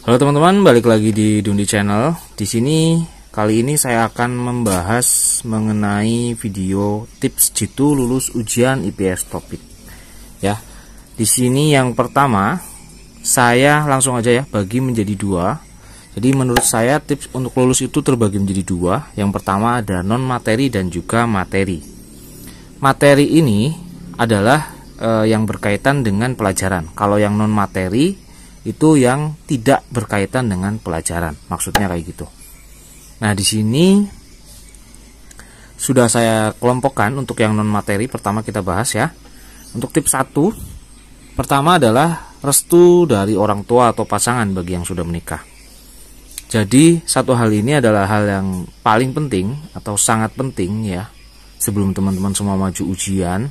Halo teman-teman, balik lagi di Dundi Channel. Di sini kali ini saya akan membahas mengenai video tips jitu lulus ujian IPS topik. Ya. Di sini yang pertama, saya langsung aja ya bagi menjadi dua. Jadi menurut saya tips untuk lulus itu terbagi menjadi dua. Yang pertama ada non materi dan juga materi. Materi ini adalah yang berkaitan dengan pelajaran. Kalau yang non materi itu yang tidak berkaitan dengan pelajaran, maksudnya kayak gitu. Nah, di sini sudah saya kelompokkan untuk yang non materi. Pertama kita bahas ya. Untuk tips 1, pertama adalah restu dari orang tua atau pasangan bagi yang sudah menikah. Jadi satu hal ini adalah hal yang paling penting atau sangat penting ya sebelum teman-teman semua maju ujian.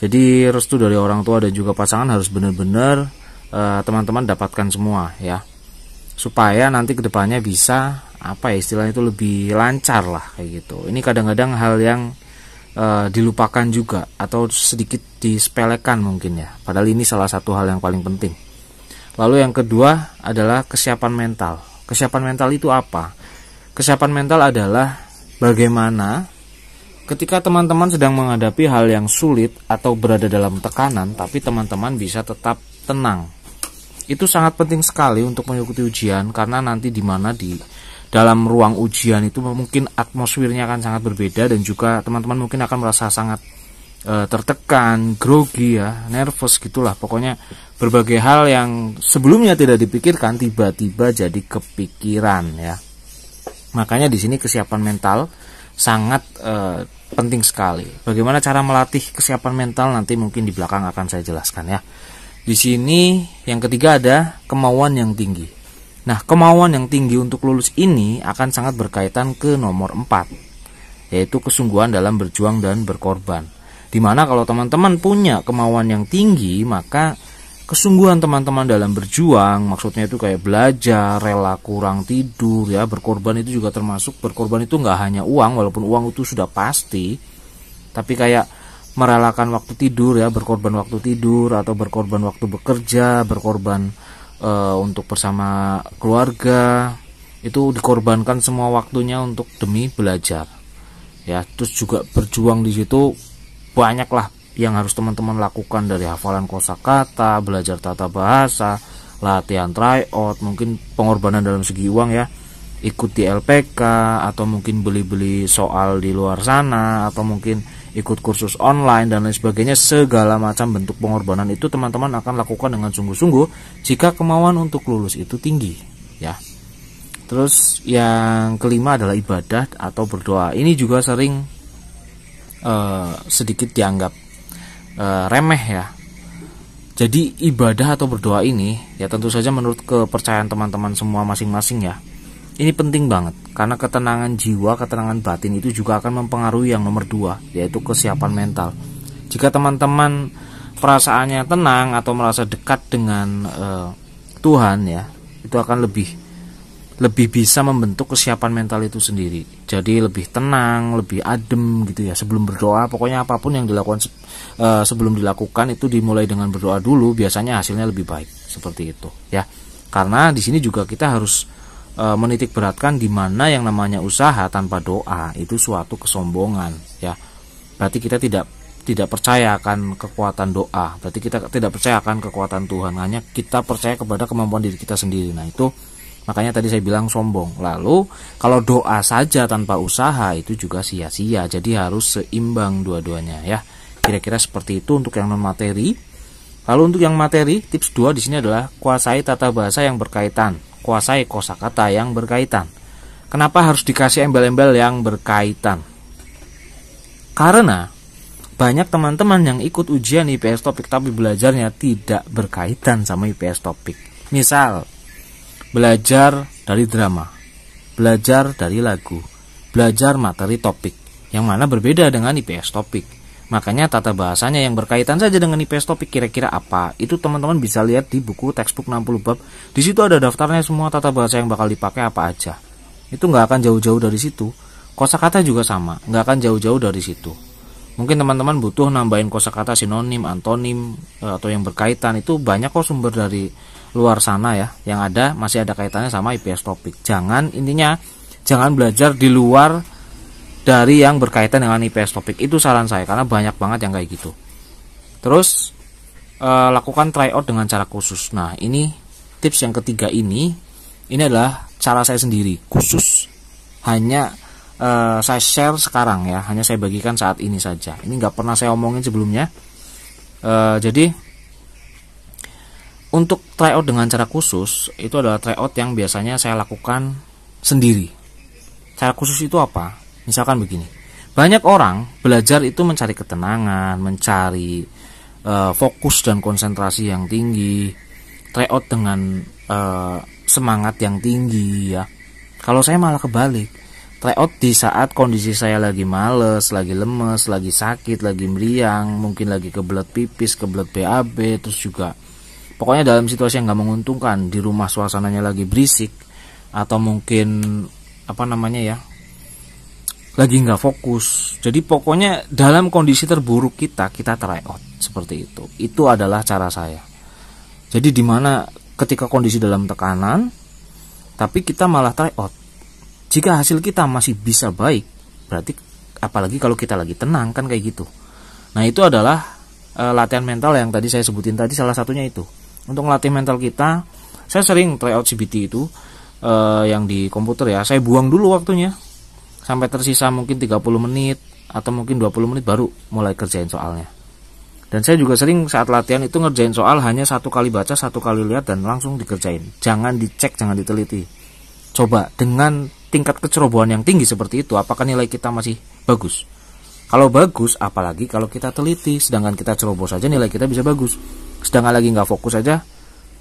Jadi restu dari orang tua dan juga pasangan harus benar-benar teman-teman dapatkan semua ya, supaya nanti kedepannya bisa apa ya istilahnya itu lebih lancar lah kayak gitu. Ini kadang-kadang hal yang dilupakan juga atau sedikit disepelekan mungkin ya, padahal ini salah satu hal yang paling penting. Lalu yang kedua adalah kesiapan mental. Kesiapan mental itu apa? Kesiapan mental adalah bagaimana ketika teman-teman sedang menghadapi hal yang sulit atau berada dalam tekanan, tapi teman-teman bisa tetap tenang. Itu sangat penting sekali untuk mengikuti ujian, karena nanti di dalam ruang ujian itu mungkin atmosfernya akan sangat berbeda, dan juga teman-teman mungkin akan merasa sangat tertekan, grogi ya, nervous gitulah. Pokoknya berbagai hal yang sebelumnya tidak dipikirkan tiba-tiba jadi kepikiran ya. Makanya di sini kesiapan mental sangat penting sekali. Bagaimana cara melatih kesiapan mental nanti mungkin di belakang akan saya jelaskan ya. Di sini yang ketiga ada kemauan yang tinggi. Nah, kemauan yang tinggi untuk lulus ini akan sangat berkaitan ke nomor 4, yaitu kesungguhan dalam berjuang dan berkorban. Dimana kalau teman-teman punya kemauan yang tinggi, maka kesungguhan teman-teman dalam berjuang, maksudnya itu kayak belajar, rela kurang tidur ya, berkorban itu juga termasuk. Berkorban itu nggak hanya uang, walaupun uang itu sudah pasti, tapi kayak merelakan waktu tidur ya, berkorban waktu tidur, atau berkorban waktu bekerja, berkorban untuk bersama keluarga, itu dikorbankan semua waktunya untuk demi belajar ya. Terus juga berjuang di situ banyaklah yang harus teman-teman lakukan, dari hafalan kosakata, belajar tata bahasa, latihan tryout, mungkin pengorbanan dalam segi uang ya, ikut di LPK, atau mungkin beli-beli soal di luar sana, atau mungkin ikut kursus online dan lain sebagainya. Segala macam bentuk pengorbanan itu teman-teman akan lakukan dengan sungguh-sungguh jika kemauan untuk lulus itu tinggi ya. Terus yang kelima adalah ibadah atau berdoa. Ini juga sering sedikit dianggap remeh ya. Jadi ibadah atau berdoa ini ya tentu saja menurut kepercayaan teman-teman semua masing-masing ya, ini penting banget, karena ketenangan jiwa, ketenangan batin itu juga akan mempengaruhi yang nomor 2, yaitu kesiapan mental. Jika teman-teman perasaannya tenang atau merasa dekat dengan Tuhan ya, itu akan lebih bisa membentuk kesiapan mental itu sendiri. Jadi lebih tenang, lebih adem gitu ya sebelum berdoa. Pokoknya apapun yang dilakukan sebelum dilakukan itu dimulai dengan berdoa dulu, biasanya hasilnya lebih baik, seperti itu ya. Karena di sini juga kita harus menitik beratkan di mana yang namanya usaha tanpa doa itu suatu kesombongan ya. Berarti kita tidak percaya akan kekuatan doa, berarti kita tidak percaya akan kekuatan Tuhan, hanya kita percaya kepada kemampuan diri kita sendiri. Nah, itu makanya tadi saya bilang sombong. Lalu kalau doa saja tanpa usaha itu juga sia-sia. Jadi harus seimbang dua-duanya ya. Kira-kira seperti itu untuk yang non materi. Lalu untuk yang materi, tips 2 di sini adalah kuasai tata bahasa yang berkaitan, kuasai kosakata yang berkaitan. Kenapa harus dikasih embel-embel yang berkaitan? Karena banyak teman-teman yang ikut ujian IPS topik tapi belajarnya tidak berkaitan sama IPS topik. Misal, belajar dari drama, belajar dari lagu, belajar materi topik, yang mana berbeda dengan IPS topik. Makanya tata bahasanya yang berkaitan saja dengan IPS topik kira-kira apa? Itu teman-teman bisa lihat di buku textbook 60 bab. Di situ ada daftarnya semua tata bahasa yang bakal dipakai apa aja. Itu nggak akan jauh-jauh dari situ. Kosakata juga sama, nggak akan jauh-jauh dari situ. Mungkin teman-teman butuh nambahin kosakata sinonim, antonim, atau yang berkaitan. Itu banyak kok sumber dari luar sana ya, yang ada masih ada kaitannya sama IPS topik. Intinya jangan belajar di luar dari yang berkaitan dengan IPS topik. Itu saran saya, karena banyak banget yang kayak gitu. Terus lakukan tryout dengan cara khusus. Nah, ini tips yang ketiga ini adalah cara saya sendiri, khusus hanya saya share sekarang ya, hanya saya bagikan saat ini saja. Ini nggak pernah saya omongin sebelumnya. Jadi untuk tryout dengan cara khusus itu adalah tryout yang biasanya saya lakukan sendiri. Cara khusus itu apa? Misalkan begini, banyak orang belajar itu mencari ketenangan, mencari fokus dan konsentrasi yang tinggi, tryout dengan semangat yang tinggi ya. Kalau saya malah kebalik, tryout di saat kondisi saya lagi males, lagi lemes, lagi sakit, lagi meriang, mungkin lagi kebelet pipis, kebelet BAB, terus juga pokoknya dalam situasi yang nggak menguntungkan, di rumah suasananya lagi berisik, atau mungkin lagi nggak fokus. Jadi pokoknya dalam kondisi terburuk kita tryout seperti itu. Itu adalah cara saya. Jadi dimana ketika kondisi dalam tekanan, tapi kita malah tryout. Jika hasil kita masih bisa baik, berarti apalagi kalau kita lagi tenang, kan kayak gitu. Nah, itu adalah latihan mental yang tadi saya sebutin tadi, salah satunya itu. Untuk melatih mental kita, saya sering tryout CBT itu yang di komputer ya. Saya buang dulu waktunya sampai tersisa mungkin 30 menit atau mungkin 20 menit baru mulai kerjain soalnya. Dan saya juga sering saat latihan itu ngerjain soal hanya satu kali baca, satu kali lihat, dan langsung dikerjain. Jangan dicek, jangan diteliti. Coba dengan tingkat kecerobohan yang tinggi seperti itu, apakah nilai kita masih bagus? Kalau bagus, apalagi kalau kita teliti. Sedangkan kita ceroboh saja nilai kita bisa bagus. Sedangkan lagi nggak fokus saja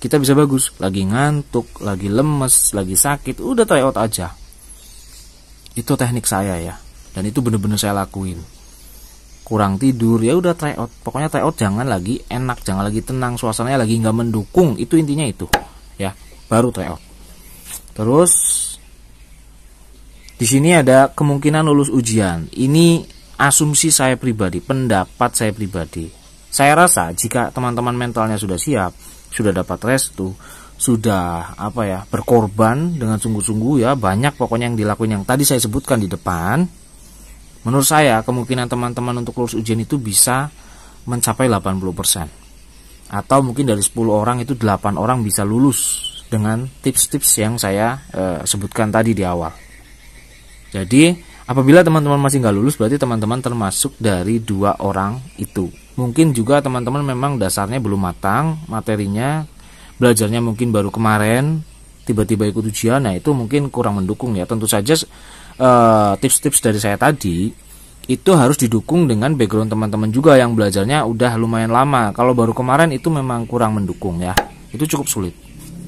kita bisa bagus. Lagi ngantuk, lagi lemes, lagi sakit, udah tryout aja. Itu teknik saya ya, dan itu bener-bener saya lakuin. Kurang tidur ya udah tryout. Pokoknya tryout jangan lagi enak, jangan lagi tenang, suasananya lagi nggak mendukung. Itu intinya itu ya, baru tryout. Terus di sini ada kemungkinan lulus ujian. Ini asumsi saya pribadi, pendapat saya pribadi. Saya rasa jika teman-teman mentalnya sudah siap, sudah dapat restu, sudah berkorban dengan sungguh-sungguh ya, banyak pokoknya yang dilakuin yang tadi saya sebutkan di depan, menurut saya kemungkinan teman-teman untuk lulus ujian itu bisa mencapai 80%. Atau mungkin dari 10 orang itu 8 orang bisa lulus dengan tips-tips yang saya sebutkan tadi di awal. Jadi apabila teman-teman masih nggak lulus, berarti teman-teman termasuk dari 2 orang itu. Mungkin juga teman-teman memang dasarnya belum matang materinya, belajarnya mungkin baru kemarin, tiba-tiba ikut ujian. Nah, itu mungkin kurang mendukung ya. Tentu saja tips-tips dari saya tadi itu harus didukung dengan background teman-teman juga yang belajarnya udah lumayan lama. Kalau baru kemarin itu memang kurang mendukung ya. Itu cukup sulit.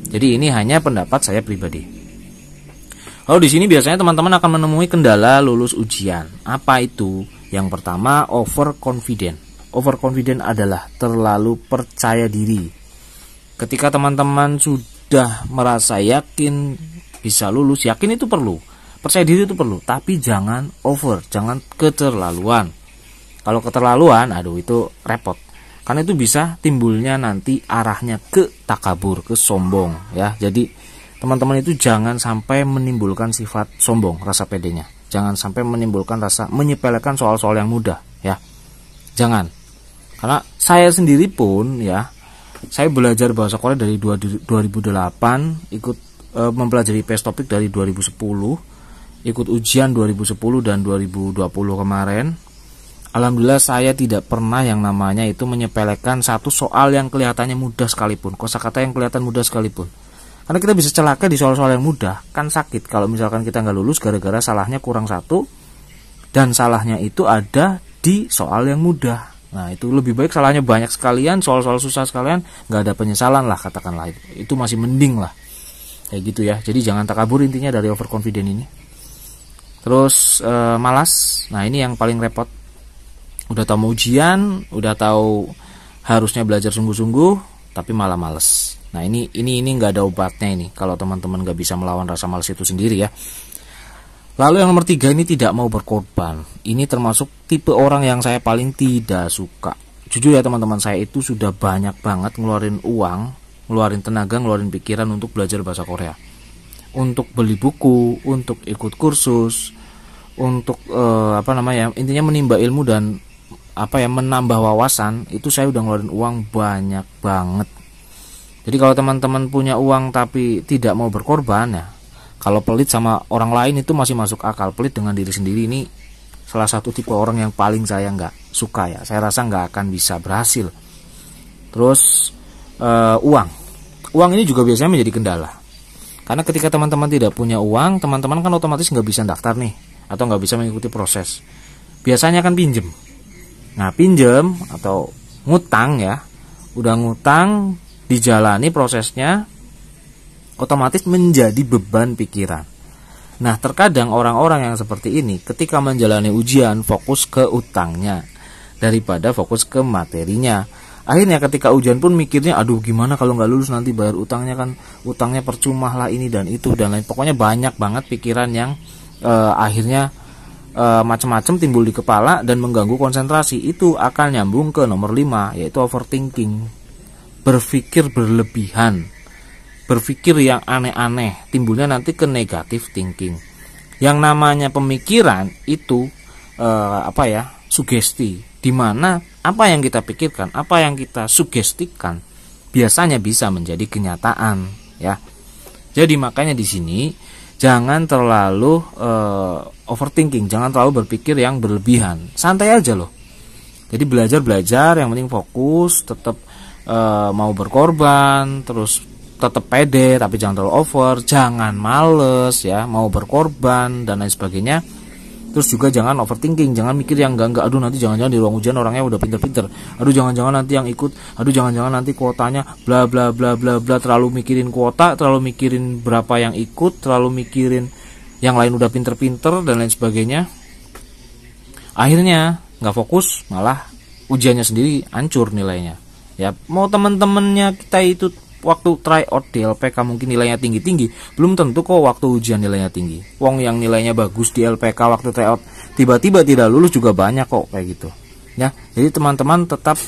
Jadi ini hanya pendapat saya pribadi. Lalu di sini biasanya teman-teman akan menemui kendala lulus ujian. Apa itu? Yang pertama, overconfident. Overconfident adalah terlalu percaya diri. Ketika teman-teman sudah merasa yakin bisa lulus, yakin itu perlu, percaya diri itu perlu, tapi jangan over, jangan keterlaluan. Kalau keterlaluan, itu repot. Karena itu bisa timbulnya nanti arahnya ke takabur, ke sombong ya. Jadi teman-teman itu jangan sampai menimbulkan sifat sombong, rasa pedenya. Jangan sampai menimbulkan rasa menyepelekan soal-soal yang mudah ya. Jangan. Karena saya sendiri pun ya, saya belajar bahasa Korea dari 2008, ikut mempelajari IPS topik dari 2010, ikut ujian 2010 dan 2020 kemarin. Alhamdulillah saya tidak pernah yang namanya itu menyepelekan satu soal yang kelihatannya mudah sekalipun, kosakata yang kelihatan mudah sekalipun. Karena kita bisa celaka di soal-soal yang mudah, kan sakit kalau misalkan kita nggak lulus gara-gara salahnya kurang satu, dan salahnya itu ada di soal yang mudah. Nah, itu lebih baik salahnya banyak sekalian, soal-soal susah sekalian, nggak ada penyesalan lah katakanlah, itu masih mending lah kayak gitu ya. Jadi jangan takabur intinya dari overconfident ini. Terus malas, nah ini yang paling repot. Udah tahu mau ujian, udah tahu harusnya belajar sungguh-sungguh, tapi malah males. Nah ini nggak ada obatnya ini kalau teman-teman nggak bisa melawan rasa malas itu sendiri ya. Lalu yang nomor 3 ini tidak mau berkorban. Ini termasuk tipe orang yang saya paling tidak suka. Jujur ya teman-teman, saya itu sudah banyak banget ngeluarin uang ngeluarin tenaga, ngeluarin pikiran untuk belajar bahasa Korea, untuk beli buku, untuk ikut kursus, untuk intinya menimba ilmu dan menambah wawasan. Itu saya udah ngeluarin uang banyak banget. Jadi kalau teman-teman punya uang tapi tidak mau berkorban, ya kalau pelit sama orang lain itu masih masuk akal. Pelit dengan diri sendiri ini salah satu tipe orang yang paling saya nggak suka, ya. Saya rasa nggak akan bisa berhasil. Terus uang ini juga biasanya menjadi kendala, karena ketika teman-teman tidak punya uang, teman-teman kan otomatis nggak bisa daftar nih, atau nggak bisa mengikuti proses. Biasanya kan pinjem. Nah, pinjem atau ngutang, ya, udah ngutang, dijalani prosesnya, otomatis menjadi beban pikiran. Nah, terkadang orang-orang yang seperti ini ketika menjalani ujian fokus ke utangnya daripada fokus ke materinya. Akhirnya ketika ujian pun mikirnya, aduh gimana kalau nggak lulus nanti bayar utangnya, kan utangnya percuma lah, ini dan itu dan lain. Pokoknya banyak banget pikiran yang akhirnya macam-macam timbul di kepala dan mengganggu konsentrasi. Itu akan nyambung ke nomor 5, yaitu overthinking. Berpikir berlebihan, berpikir yang aneh-aneh, timbulnya nanti ke negative thinking. Yang namanya pemikiran itu sugesti, dimana apa yang kita pikirkan, apa yang kita sugestikan biasanya bisa menjadi kenyataan, ya. Jadi makanya di sini jangan terlalu overthinking, jangan terlalu berpikir yang berlebihan, santai aja loh. Jadi belajar, yang penting fokus, tetap mau berkorban, terus tetap pede tapi jangan terlalu over, jangan males, ya, mau berkorban dan lain sebagainya. Terus juga jangan overthinking, jangan mikir yang enggak, aduh nanti jangan-jangan di ruang ujian orangnya udah pinter-pinter, aduh jangan-jangan nanti yang ikut, aduh jangan-jangan nanti kuotanya bla bla bla bla bla. Terlalu mikirin kuota, terlalu mikirin berapa yang ikut, terlalu mikirin yang lain udah pinter-pinter dan lain sebagainya. Akhirnya nggak fokus, malah ujiannya sendiri hancur nilainya. Ya, mau teman-temannya kita itu waktu tryout di LPK mungkin nilainya tinggi-tinggi, belum tentu kok waktu ujian nilainya tinggi. Wong yang nilainya bagus di LPK waktu tryout tiba-tiba tidak lulus juga banyak kok kayak gitu. Ya, jadi teman-teman tetap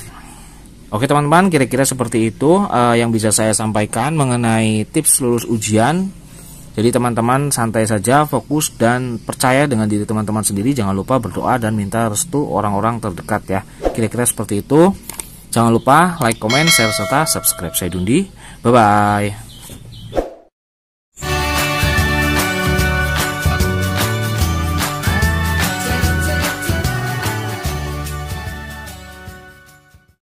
oke teman-teman, kira-kira seperti itu yang bisa saya sampaikan mengenai tips lulus ujian. Jadi teman-teman santai saja, fokus dan percaya dengan diri teman-teman sendiri. Jangan lupa berdoa dan minta restu orang-orang terdekat, ya. Kira-kira seperti itu. Jangan lupa like, comment, share, serta subscribe. Saya Dundi. Bye-bye.